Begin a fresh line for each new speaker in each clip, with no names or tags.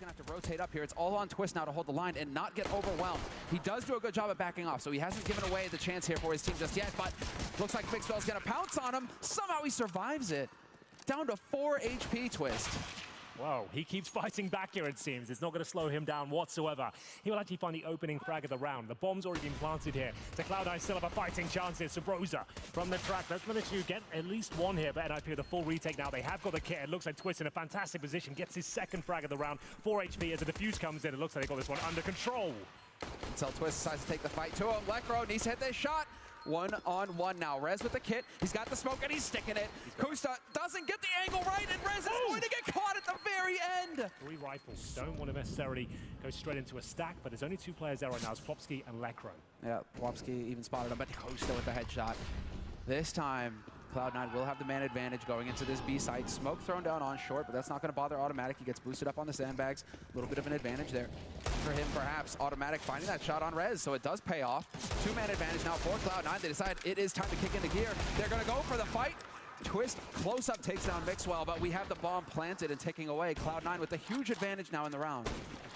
going to have to rotate up here. It's all on Twist now to hold the line and not get overwhelmed. He does do a good job at backing off, so he hasn't given away the chance here for his team just yet, but looks like Mixwell's going to pounce on him. Somehow he survives it. Down to 4 HP, Twist.
Whoa, he keeps fighting back here, it seems. It's not going to slow him down whatsoever. He will actually find the opening frag of the round. The bomb's already been planted here. So Cloud9 still have a fighting chance here. Sabrosa from the track. That's going to get at least one here, but NIP with a full retake now. They have got the kit. It looks like Twist in a fantastic position. Gets his second frag of the round. 4 HP as the defuse comes in. It looks like they got this one under control.
Until Twist decides to take the fight to him. Lekro needs to hit this shot. 1-on-1 now. Rez with the kit. He's got the smoke and he's sticking it. Kusta doesn't get the angle right, and Rez is going to get caught at the very end.
3 rifles. Don't want to necessarily go straight into a stack, but there's only 2 players there right now. It's Plopsky and Lekro.
Yeah, Plopsky even spotted him, but Kusta with the headshot. This time, Cloud9 will have the man advantage going into this B site. Smoke thrown down on short, but that's not going to bother Automatic. He gets boosted up on the sandbags. A little bit of an advantage there for him, perhaps. Automatic finding that shot on Rez, so it does pay off. 2-man advantage now for Cloud9. They decide it is time to kick into gear. They're going to go for the fight. Twist close-up takes down Mixwell, but we have the bomb planted and taking away. Cloud9 with a huge advantage now in the round.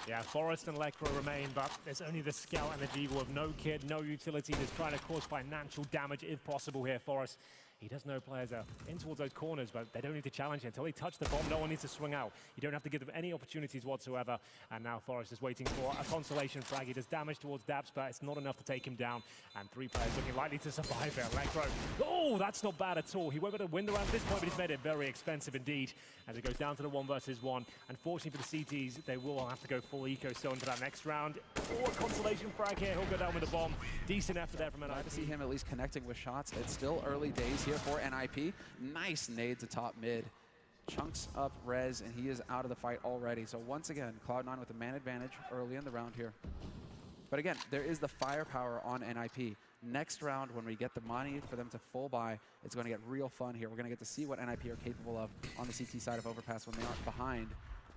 Yeah, Forest and Lekro remain, but there's only the Scout and the Deagle with no kit, no utility. That's trying to cause financial damage if possible here. Forest, he does know players are in towards those corners, but they don't need to challenge it. Until they touch the bomb, no one needs to swing out. You don't have to give them any opportunities whatsoever. And now Forest is waiting for a consolation frag. He does damage towards Daps, but it's not enough to take him down. And 3 players looking likely to survive here. Lekro, oh, that's not bad at all. He won't be able to win the round at this point, but he's made it very expensive indeed as it goes down to the 1 versus 1. Unfortunately for the CTs, they will have to go full eco still into that next round. Oh, a consolation frag here. He'll go down with the bomb. Decent effort there from NIP.
Glad to see him at least connecting with shots. It's still early days here for NIP. Nice nade to top mid. Chunks up Rez, and he is out of the fight already. So once again, Cloud9 with a man advantage early in the round here. But again, there is the firepower on NIP. Next round, when we get the money for them to full buy, it's going to get real fun here. We're going to get to see what NIP are capable of on the CT side of Overpass when they aren't behind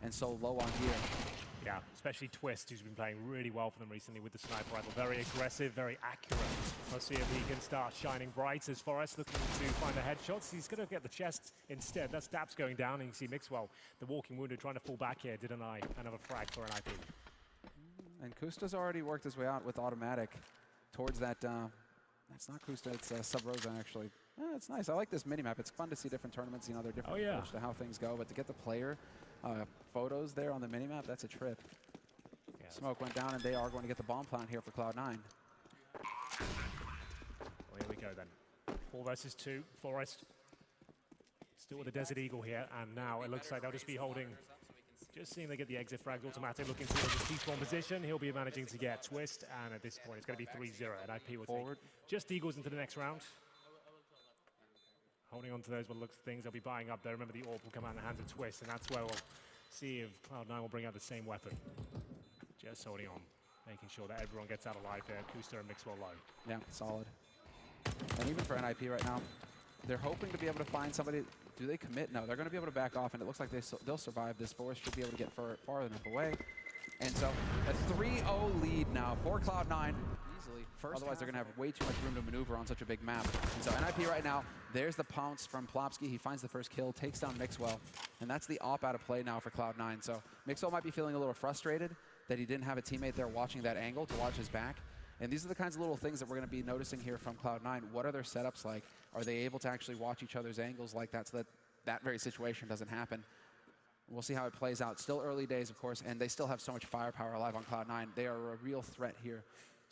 and so low on gear.
Yeah, especially Twist, who's been playing really well for them recently with the sniper rifle. Very aggressive, very accurate. Let's see if he can start shining bright as Forest looking to find the headshots. He's going to get the chest instead. That's Daps going down, and you see Mixwell, the walking wounded, trying to fall back here. Didn't I? Another frag for NIP.
And Kusta's already worked his way out with Automatic towards that. It's not Kusta, it's Sub-Rosa actually. It's nice. I like this minimap. It's fun to see different tournaments, you know, they're different approach to how things go. But to get the player photos there on the minimap, that's a trip. Yeah, Smoke went down, and they are going to get the bomb plant here for Cloud9.
Well, here we go then. 4 versus 2. Forest still with the Desert Eagle here, and now it looks like they'll just be holding. Just seeing they get the exit frags automatic, looking towards the T-spawn position. He'll be managing to get Twist, and at this point it's going to be 3-0. And IP will forward. Just Eagles into the next round. Holding on to those, what looks things they'll be buying up there. Remember, the AWP will come out in the hands of Twist, and that's where we'll see if Cloud9 will bring out the same weapon. Just holding on, making sure that everyone gets out alive there. Kusta and Mixwell low.
Yeah, solid. And even for NIP right now, they're hoping to be able to find somebody. Do they commit? No, they're going to be able to back off, and it looks like they'll survive this. Forest should be able to get far enough away. And so a 3-0 lead now for Cloud9. Easily. Otherwise, they're going to have way too much room to maneuver on such a big map. And so NIP right now, there's the pounce from Plopsky. He finds the first kill, takes down Mixwell. And that's the op out of play now for Cloud9. So Mixwell might be feeling a little frustrated that he didn't have a teammate there watching that angle to watch his back. And these are the kinds of little things that we're going to be noticing here from Cloud9. What are their setups like? Are they able to actually watch each other's angles like that so that that very situation doesn't happen? We'll see how it plays out. Still early days, of course, and they still have so much firepower alive on Cloud9. They are a real threat here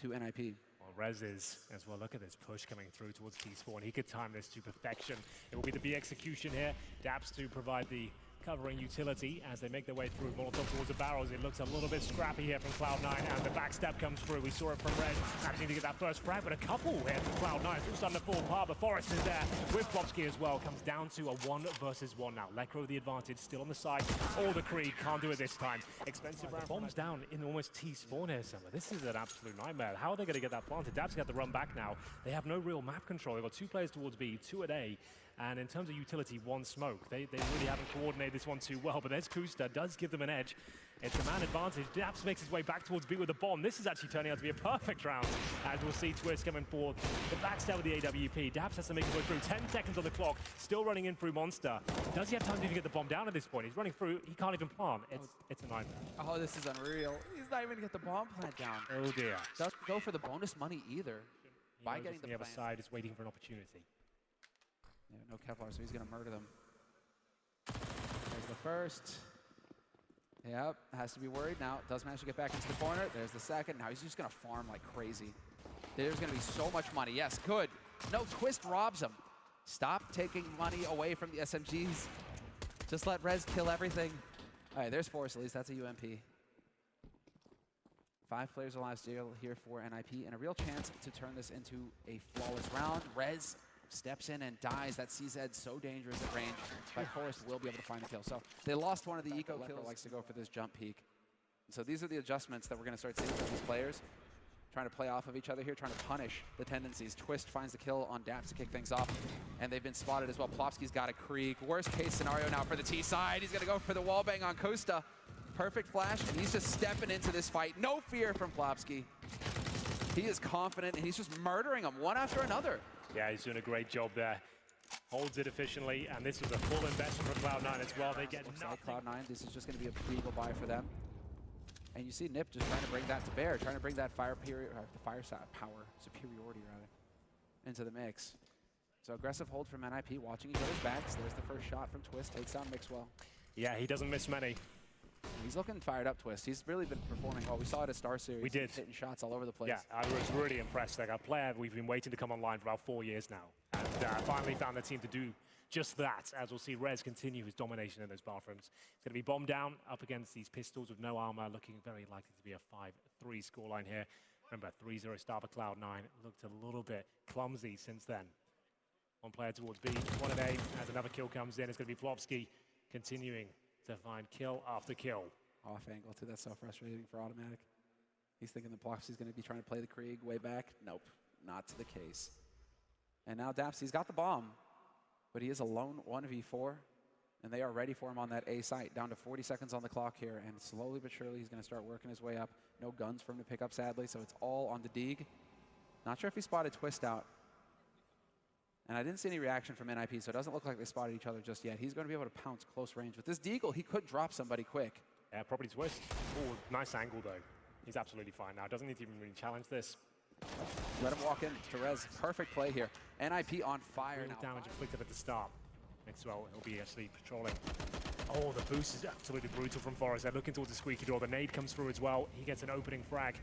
to NIP.
Well, Rez is as well. Look at this push coming through towards T-spawn. He could time this to perfection. It will be the B execution here. Daps to provide the covering utility as they make their way through. Molotov towards the barrels. It looks a little bit scrappy here from Cloud9, and the backstab comes through. We saw it from Rez, managing to get that first frag, but a couple here from Cloud9. It's all starting to fall apart, but Forest is there with Plopsky as well. Comes down to a 1 versus 1 now. Lekro the advantage, still on the side. All the Creed can't do it this time. Expensive round. Bombs down in almost T-spawn here somewhere. This is an absolute nightmare. How are they going to get that planted? Dab's got to run back now. They have no real map control. They've got 2 players towards B, 2 at A. And in terms of utility, one smoke. They really haven't coordinated this one too well, but there's Kusta, does give them an edge. It's a man advantage. Daps makes his way back towards B with a bomb. This is actually turning out to be a perfect round, as we'll see Twist coming forward. The backstab with the AWP. Daps has to make his way through. 10 seconds on the clock, still running in through Monster. Does he have time to even get the bomb down at this point? He's running through, he can't even plant. It's a nightmare.
Oh, this is unreal. He's not even gonna get the bomb plant down.
Oh dear.
Doesn't go for the bonus money either. By
He
getting
on the other side, is waiting for an opportunity.
Yeah, no Kevlar, so he's gonna murder them. There's the first. Yep, has to be worried now. Does manage to get back into the corner. There's the second. Now he's just gonna farm like crazy. There's gonna be so much money. Yes, good. No, Twist robs him. Stop taking money away from the SMGs. Just let Rez kill everything. All right, there's Forrest at least. That's a UMP. 5 players alive still here for NIP, and a real chance to turn this into a flawless round. Rez steps in and dies. That CZ so dangerous at range, but Forrest will be able to find the kill. So they lost one of the eco kills. Likes to go for this jump peek. So these are the adjustments that we're going to start seeing from these players. Trying to play off of each other here, trying to punish the tendencies. Twist finds the kill on Daps to kick things off, and they've been spotted as well. Plopsky's got a Krieg. Worst case scenario now for the T side. He's going to go for the wallbang on Costa. Perfect flash, and he's just stepping into this fight. No fear from Plopsky. He is confident, and he's just murdering them one after another.
Yeah, he's doing a great job there. Holds it efficiently, and this was a full investment for Cloud9 as well. They get
Looks
nothing.
like Cloud9, this is just going to be a legal buy for them. And you see Nip just trying to bring that to bear, trying to bring that power superiority rather, into the mix. So aggressive hold from NIP, watching each other's backs. There's the first shot from Twist, takes down Mixwell.
Yeah, he doesn't miss many.
He's looking fired up, Twist. He's really been performing well. We saw it at Star Series.
We did.
He's hitting shots all over the place.
Yeah, I was really impressed. Like a player we've been waiting to come online for about 4 years now. And finally found the team to do just that, as we'll see Rez continue his domination in those bathrooms. It's going to be bombed down up against these pistols with no armor, looking very likely to be a 5-3 scoreline here. Remember, 3-0 start for Cloud9. Looked a little bit clumsy since then. One player towards B, one at A, as another kill comes in. It's going to be Plopsky continuing to find kill after kill.
Off angle too, that's so frustrating for Automatic. He's thinking that Plopsy's going to be trying to play the Krieg way back. Nope, not to the case. And now Dapsy's got the bomb, but he is alone 1v4, and they are ready for him on that A site. Down to 40 seconds on the clock here, and slowly but surely he's going to start working his way up. No guns for him to pick up, sadly, so it's all on the Deeg. Not sure if he spotted Twist out. And I didn't see any reaction from NIP, so it doesn't look like they spotted each other just yet. He's going to be able to pounce close range. With this Deagle, he could drop somebody quick.
Yeah, probably Twist. Oh, nice angle though. He's absolutely fine now. Doesn't need to even really challenge this.
Let him walk in to Rez. Perfect play here. NIP on fire
Real
now.
damage inflicted at the start. Mixwell, he'll be actually patrolling. Oh, the boost is absolutely brutal from Forrest. They're looking towards the squeaky door. The nade comes through as well. He gets an opening frag,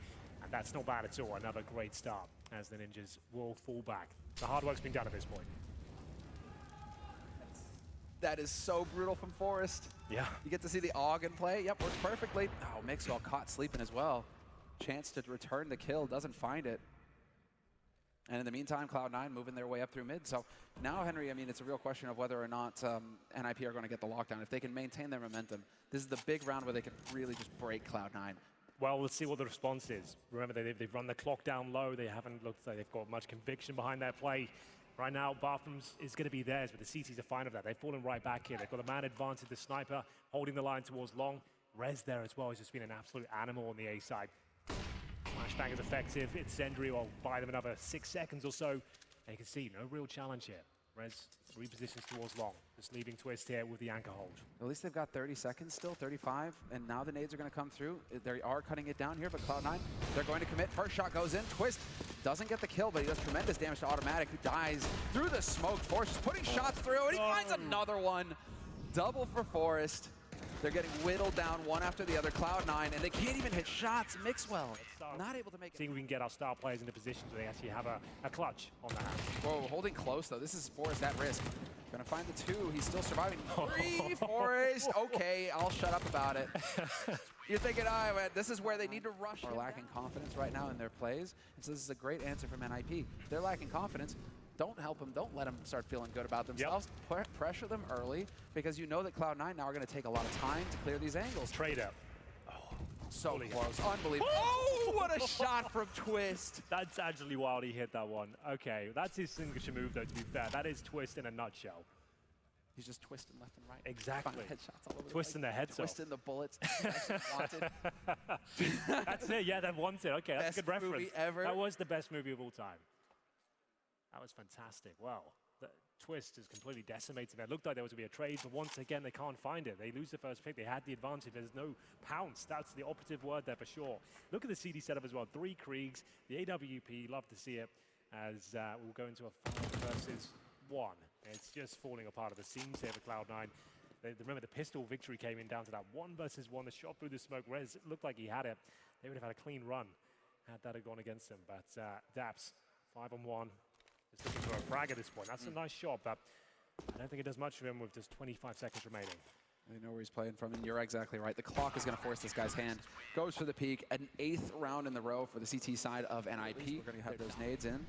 and that's not bad at all. Another great start as the Ninjas will fall back. The hard work's been done at this point.
That is so brutal from Forrest.
Yeah.
You get to see the AUG in play. Yep, works perfectly. Oh, Mixwell caught sleeping as well. Chance to return the kill, doesn't find it. And in the meantime, Cloud9 moving their way up through mid. So now, Henry, I mean, it's a real question of whether or not NIP are going to get the lockdown. If they can maintain their momentum, this is the big round where they can really just break Cloud9.
Well, let's see what the response is. Remember, they've run the clock down low. They haven't looked like they've got much conviction behind their play. Right now, Bathrooms is going to be theirs, but the CTs are fine of that. They've fallen right back here. They've got a man advantage, the sniper, holding the line towards long. Rez there as well. He's just been an absolute animal on the A side. Flashbang is effective. Incendiary will buy them another 6 seconds or so. And you can see, no real challenge here. Rez repositions towards long, just leaving Twist here with the anchor hold.
At least they've got 30 seconds still, 35, and now the nades are going to come through. They are cutting it down here, but Cloud9, they're going to commit. First shot goes in. Twist doesn't get the kill, but he does tremendous damage to Automatic, who dies through the smoke. Forrest is putting shots through, and he finds another one. Double for Forrest. They're getting whittled down one after the other. Cloud9, and they can't even hit shots. Mixwell not able to make it.
Seeing if we can get our star players into positions where they actually have a clutch on the hand.
Whoa, holding close though. This is Forrest at risk. Gonna find the 2. He's still surviving. 3, Forrest. Okay, I'll shut up about it. You're thinking, this is where they need to rush. Are lacking confidence right now in their plays. And so this is a great answer from NIP. If they're lacking confidence, don't help them. Don't let them start feeling good about themselves. Yep. Pressure them early, because you know that Cloud9 now are going to take a lot of time to clear these angles.
Trade up.
So close. Unbelievable. Oh, what a shot from Twist.
That's actually wild he hit that one. Okay, that's his signature move, though, to be fair. That is Twist in a nutshell.
He's just twisting left and right.
Exactly.
Headshots all over
Twisting
the
their heads off.
Twisting the bullets. Wanted.
That's it, yeah, that wanted. Okay, that's
Best
a good reference.
movie ever.
That was the best movie of all time. That was fantastic. Wow. The Twist is completely decimated there. It looked like there was going to be a trade, but once again, they can't find it. They lose the first pick. They had the advantage. There's no pounce. That's the operative word there for sure. Look at the CD setup as well. 3 Kriegs. The AWP, love to see it, as we'll go into a 5 versus 1. It's just falling apart at the seams here for Cloud9. Remember, the pistol victory came in down to that 1 versus 1. The shot through the smoke. Rez looked like he had it. They would have had a clean run had that have gone against them. But Daps, 5-on-1. Just looking for a frag at this point. That's a nice shot, but I don't think it does much for him with just 25 seconds remaining.
They know where he's playing from, and you're exactly right. The clock is going to force this guy's hand. Goes for the peak. An 8th round in the row for the CT side of NIP. We're going to have those nades in,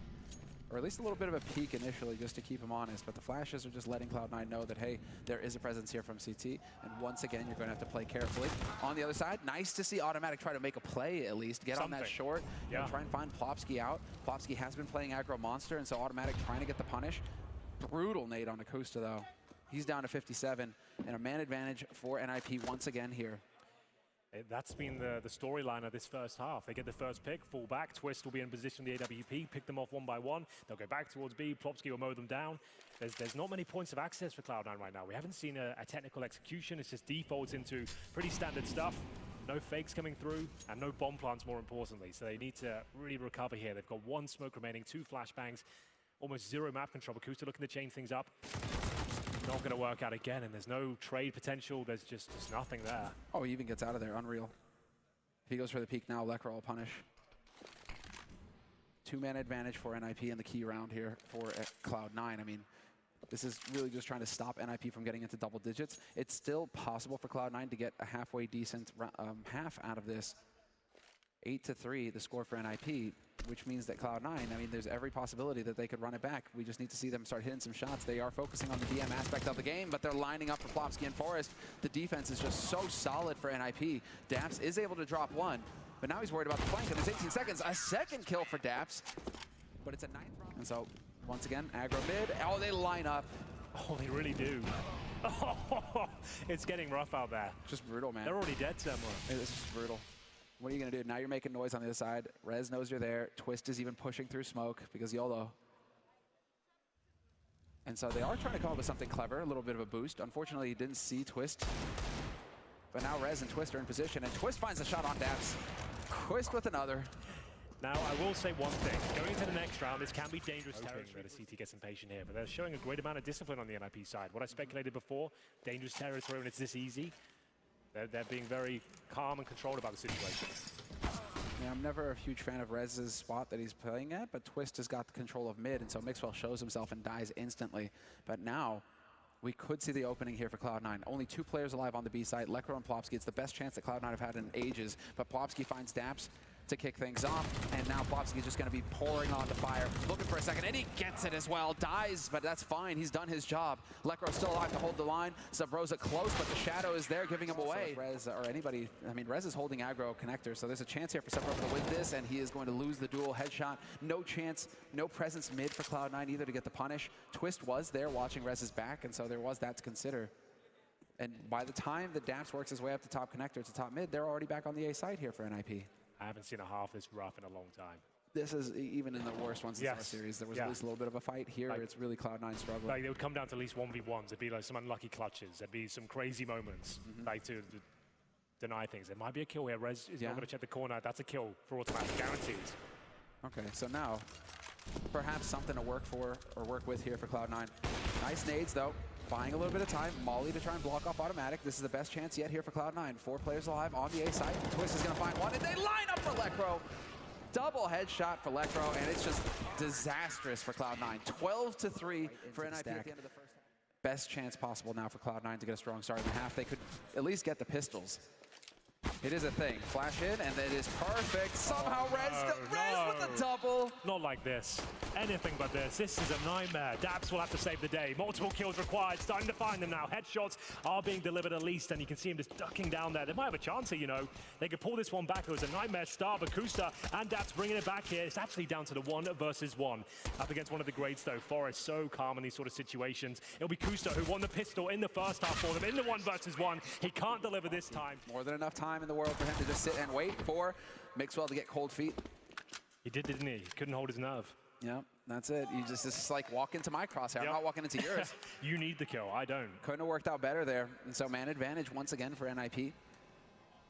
or at least a little bit of a peek initially just to keep him honest. But the flashes are just letting Cloud9 know that, hey, there is a presence here from CT. And once again, you're going to have to play carefully. On the other side, nice to see Automatic try to make a play at least. Get on that short. You know, try and find Plopsky out. Plopsky has been playing aggro monster, and so Automatic trying to get the punish. Brutal nade on Acosta, though. He's down to 57, and a man advantage for NIP once again here.
That's been the storyline of this first half. They get the first pick, fall back. Twist will be in position the AWP, pick them off 1 by 1. They'll go back towards B. Plopsky will mow them down. There's not many points of access for Cloud9 right now. We haven't seen a technical execution. It's just defaults into pretty standard stuff. No fakes coming through, and no bomb plants, more importantly. So they need to really recover here. They've got 1 smoke remaining, 2 flashbangs, almost 0 map control. Akusta looking to change things up. Not going to work out again, and there's no trade potential. There's just nothing there.
Oh, he even gets out of there. Unreal. He goes for the peak now. Lekra will punish. 2-man advantage for NIP in the key round here for Cloud9. I mean, this is really just trying to stop NIP from getting into double digits. It's still possible for Cloud9 to get a halfway decent half out of this. 8-3, the score for NIP, which means that Cloud9, I mean, there's every possibility that they could run it back. We just need to see them start hitting some shots. They are focusing on the DM aspect of the game, but they're lining up for Plopsky and Forrest. The defense is just so solid for NIP. Daps is able to drop 1, but now he's worried about the flank, and there's 18 seconds. A second kill for Daps, but it's a 9th round. And so, once again, aggro mid. Oh, they line up.
Oh, they really do. Oh, it's getting rough out there.
Just brutal, man.
They're already dead somewhere.
It's just brutal. What are you going to do? Now you're making noise on the other side. Rez knows you're there. Twist is even pushing through smoke because YOLO. And so they are trying to come up with something clever, a little bit of a boost. Unfortunately, he didn't see Twist. But now Rez and Twist are in position, and Twist finds a shot on Daps. Twist with another.
Now, I will say one thing. Going to the next round, this can be dangerous territory. The CT gets impatient here, but they're showing a great amount of discipline on the NIP side. What I speculated before, dangerous territory when it's this easy. They're being very calm and controlled about the situation.
Yeah, I'm never a huge fan of Rez's spot that he's playing at, but Twist has got the control of mid, and so Mixwell shows himself and dies instantly. But now, we could see the opening here for Cloud9. Only 2 players alive on the B side, Lekra and Plopsky. It's the best chance that Cloud9 have had in ages, but Plopsky finds Daps to kick things off, and now Plopsky is just going to be pouring on the fire, looking for a second, and he gets it as well. Dies, but that's fine. He's done his job. Lekro's still alive to hold the line. Subrosa close, but the shadow is there, giving him away. Rez or anybody, I mean, Rez is holding aggro connector, so there's a chance here for Subrosa to win this, and he is going to lose the duel headshot. No chance, no presence mid for Cloud9 either to get the punish. Twist was there watching Rez's back, and so there was that to consider. And by the time the Daps works his way up to top connector to top mid, they're already back on the A side here for NIP.
I haven't seen a half this rough in a long time.
This is, even in the worst ones in our series, there was at least a little bit of a fight. Here, it's really Cloud9 struggling.
Like, they would come down to at least 1v1s. There'd be like some unlucky clutches. There'd be some crazy moments, like to deny things. There might be a kill here. Rez is not going to check the corner. That's a kill for automatic guarantees.
Okay, so now, perhaps something to work for, or work with here for Cloud9. Nice nades, though. Buying a little bit of time. Molly to try and block off automatic. This is the best chance yet here for Cloud9. 4 players alive on the A side. Twist is going to find one, and they line up for Lekro. Double headshot for Lekro, and it's just disastrous for Cloud9. 12-3 for NIP at the end of the first half. Best chance possible now for Cloud9 to get a strong start in the half. They could at least get the pistols. It is a thing. Flash in, and it is perfect. Somehow Rez with the double.
Not like this. Anything but this. This is a nightmare. Daps will have to save the day. Multiple kills required. Starting to find them now. Headshots are being delivered at least, and you can see him just ducking down there. They might have a chance here, you know. They could pull this one back. It was a nightmare start, but Kusta and Daps bringing it back here. It's actually down to the 1 versus 1. Up against one of the greats, though. Forest so calm in these sort of situations. It'll be Kusta who won the pistol in the first half for them. In the 1 versus 1. He can't deliver this time.
More than enough time in the world for him to just sit and wait for Mixwell to get cold feet.
He did, didn't he? He couldn't hold his nerve.
Yeah, that's it. You just, it's like walk into my crosshair. I'm not walking into yours.
You need the kill. I don't.
Couldn't have worked out better there. And so man advantage once again for NIP.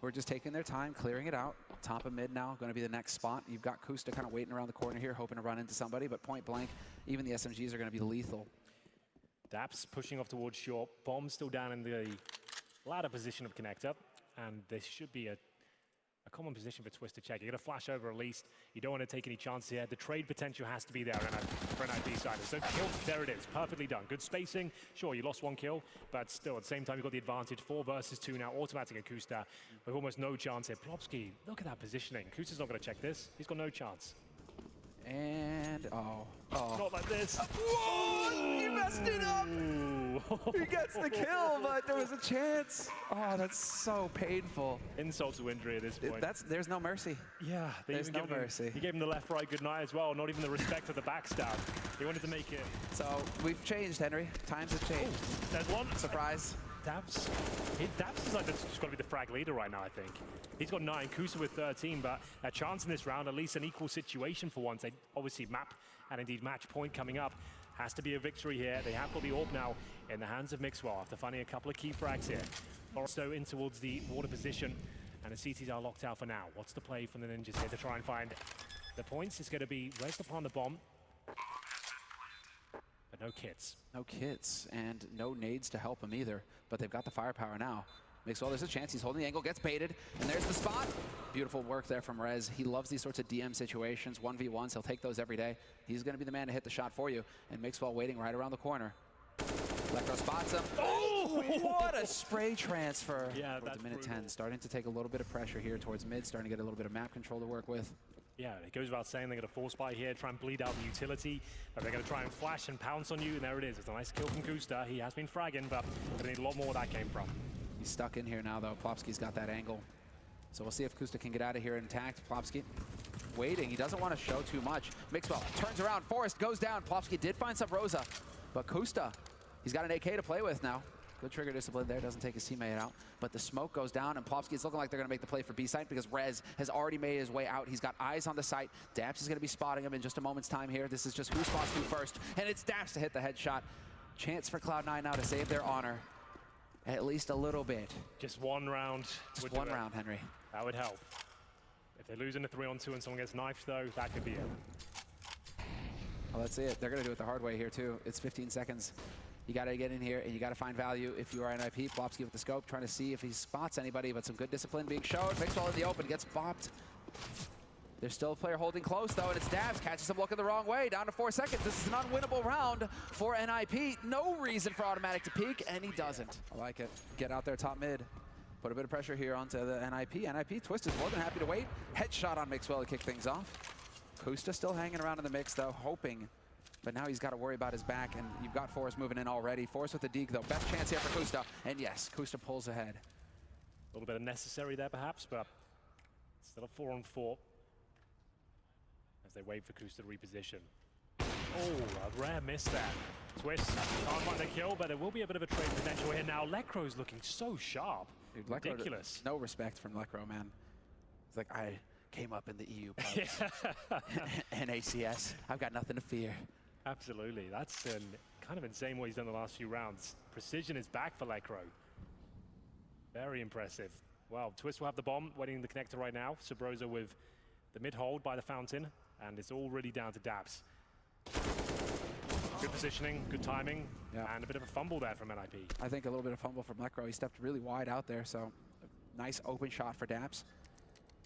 We're just taking their time, clearing it out. Top of mid now, going to be the next spot. You've got Kusta kind of waiting around the corner here, hoping to run into somebody, but point blank, even the SMGs are going to be lethal.
Daps pushing off towards short. Bomb still down in the ladder position of connector. And this should be a common position for Twist to check. You're going to flash over at least. You don't want to take any chances here. The trade potential has to be there for NIP side. So kill, there it is. Perfectly done. Good spacing. Sure, you lost 1 kill, but still, at the same time, you've got the advantage. 4 versus 2 now. Automatic and Kusta with almost no chance here. Plopsky, look at that positioning. Kusta's not going to check this. He's got no chance.
And,
Not like this.
Whoa! He messed it up! He gets the kill, but there was a chance. Oh, that's so painful.
Insult to injury at this point.
There's no mercy.
Yeah,
there's no mercy.
He gave him the left-right goodnight as well, not even the respect of the backstab. He wanted to make it.
So we've changed, Henry. Times have changed.
Ooh, there's one.
Surprise.
Daps is like just got to be the frag leader right now, I think. He's got 9, Kusa with 13, but a chance in this round, at least an equal situation for once. They obviously map and indeed match point coming up. Has to be a victory here. They have got the AWP now in the hands of Mixwell after finding a couple of key frags here. Forresto in towards the water position, and the CTs are locked out for now. What's the play from the Ninjas here to try and find the points? It's going to be Rez upon the bomb. But no kits.
No kits, and no nades to help him either. But they've got the firepower now. Mixwell, there's a chance. He's holding the angle, gets baited, and there's the spot. Beautiful work there from Rez. He loves these sorts of DM situations, 1v1s. He'll take those every day. He's going to be the man to hit the shot for you. And Mixwell waiting right around the corner. Electro spots him. Oh, what a spray transfer.
Yeah,
that's minute brutal. 10, starting to take a little bit of pressure here towards mid, starting to get a little bit of map control to work with.
Yeah, it goes without saying they're going to force buy here, try and bleed out the utility. But they're going to try and flash and pounce on you, and there it is. It's a nice kill from Kusta. He has been fragging, but they need a lot more where that came from.
He's stuck in here now, though. Plopsky's got that angle. So we'll see if Kusta can get out of here intact. Plopsky waiting. He doesn't want to show too much. Mixwell turns around. Forrest goes down. Plopsky did find some Rosa, but Kusta, he's got an AK to play with now. Good trigger discipline there, doesn't take his teammate out. But the smoke goes down, and Plopsky is looking like they're going to make the play for B site because Rez has already made his way out. He's got eyes on the site. Daps is going to be spotting him in just a moment's time here. This is just who spots who first, and it's Daps to hit the headshot. Chance for Cloud9 now to save their honor. At least a little bit.
Just one round.
Just one round, Henry.
That would help. If they lose in a 3-on-2 and someone gets knifed, though, that could be it.
Well, that's it. They're going to do it the hard way here, too. It's 15 seconds. You got to get in here, and you got to find value if you are NIP. Plopsky with the scope, trying to see if he spots anybody, but some good discipline being shown. Mixwell in the open, gets bopped. There's still a player holding close, though, and it's Dabs. Catches him looking the wrong way. Down to 4 seconds. This is an unwinnable round for NIP. No reason for automatic to peek, and he doesn't. I like it. Get out there top mid. Put a bit of pressure here onto the NIP. NIP Twist is more than happy to wait. Headshot on Mixwell to kick things off. Kusta still hanging around in the mix, though, hoping. But now he's got to worry about his back, and you've got Forrest moving in already. Forrest with the deke, though. Best chance here for Kusta. And yes, Kusta pulls ahead.
A little bit unnecessary there, perhaps, but still a 4-on-4. As they wait for Kusta to reposition. Oh, a rare miss there. Twist can't find the kill, but there will be a bit of a trade potential here now. Lecro's looking so sharp. Dude, ridiculous.
No respect from Lecro, man. It's like, I came up in the EU and ACS. I've got nothing to fear.
Absolutely. That's kind of insane what he's done the last few rounds. Precision is back for Lecro. Very impressive. Well, Twist will have the bomb waiting in the connector right now. Sabrosa with the mid-hold by the fountain. And it's all really down to Daps. Good positioning, good timing, and a bit of a fumble there from NIP.
I think a little bit of fumble from Lecro. He stepped really wide out there, so nice open shot for Daps.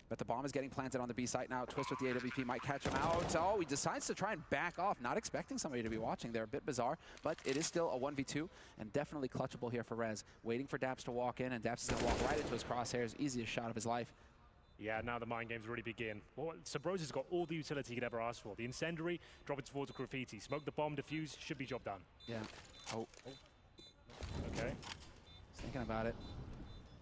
But the bomb is getting planted on the B site now. Twist with the AWP might catch him out. Oh, he decides to try and back off, not expecting somebody to be watching. They're a bit bizarre, but it is still a 1v2 and definitely clutchable here for Rez. Waiting for Daps to walk in, and Daps is going to walk right into his crosshairs. Easiest shot of his life.
Yeah, now the mind games really begin. Well, Sabrosa's got all the utility he could ever ask for. The incendiary, drop it towards the graffiti. Smoke the bomb, defuse, should be job done.
Yeah. Oh.
Okay.
He's thinking about it.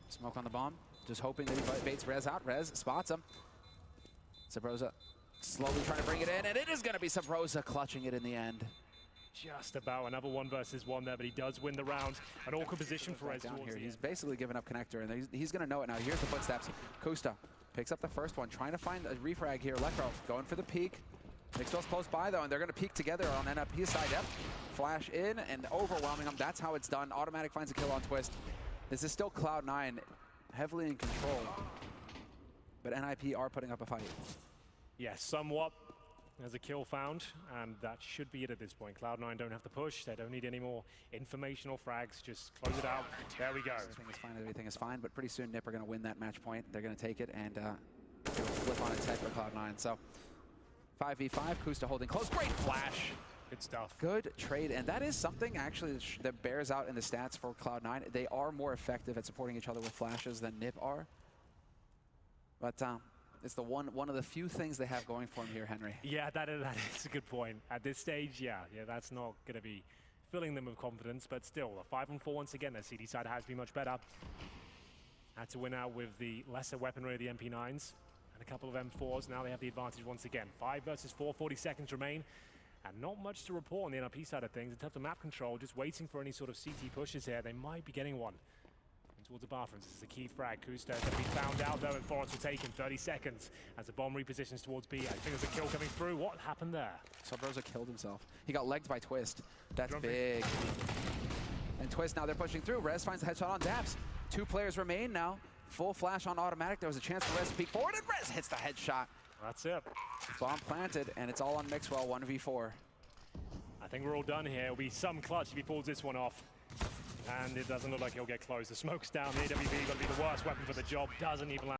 Smoke on the bomb. Just hoping that he baits Rez out. Rez spots him. Sabrosa slowly trying to bring it in, and it is going to be Sabrosa clutching it in the end.
Just about another 1 versus 1 there, but he does win the round. An awkward position for Rez
down
towards
here.
the
He's
end.
basically given up connector, and he's going to know it now. Here's the footsteps. Kusta picks up the first one, trying to find a refrag here. Lekro going for the peek. Mixwell's close by, though, and they're going to peek together on NIP's side. Yep. Flash in and overwhelming them. That's how it's done. Automatic finds a kill on Twist. This is still CLOUD9 heavily in control, but NIP are putting up a fight.
Yes, somewhat. There's a kill found, and that should be it at this point. CLOUD9 don't have to push. They don't need any more informational frags. Just close it out. There we go.
Everything is fine, but pretty soon NIP are going to win that match point. They're going to take it and flip on its head for CLOUD9. So 5v5, Kusta holding close. Great flash.
Good stuff.
Good trade, and that is something actually that bears out in the stats for CLOUD9. They are more effective at supporting each other with flashes than NIP are. But it's the one of the few things they have going for them here, Henry.
Yeah, that is a good point. At this stage, yeah, that's not going to be filling them with confidence, but still, a 5-on-4 once again. Their CD side has been much better. Had to win out with the lesser weaponry of the MP9s and a couple of M4s. Now they have the advantage once again. 5 versus 4, 40 seconds remain. And not much to report on the NRP side of things. In terms of map control, just waiting for any sort of CT pushes here. They might be getting one. And towards the bathrooms, this is a key frag. Kusta is going to be found out, though, and Forrest will take him 30 seconds as the bomb repositions towards B. I think there's a kill coming through. What happened there?
Sabrosa killed himself. He got legged by Twist. That's big. And Twist, now they're pushing through. Rez finds the headshot on Daps. 2 players remain now. Full flash on automatic. There was a chance for Rez to peek forward, and Rez hits the headshot.
That's it.
Bomb planted, and it's all on Mixwell, 1v4.
I think we're all done here. It'll be some clutch if he pulls this one off. And it doesn't look like he'll get close. The smoke's down. The AWP got to be the worst weapon for the job. Doesn't even land.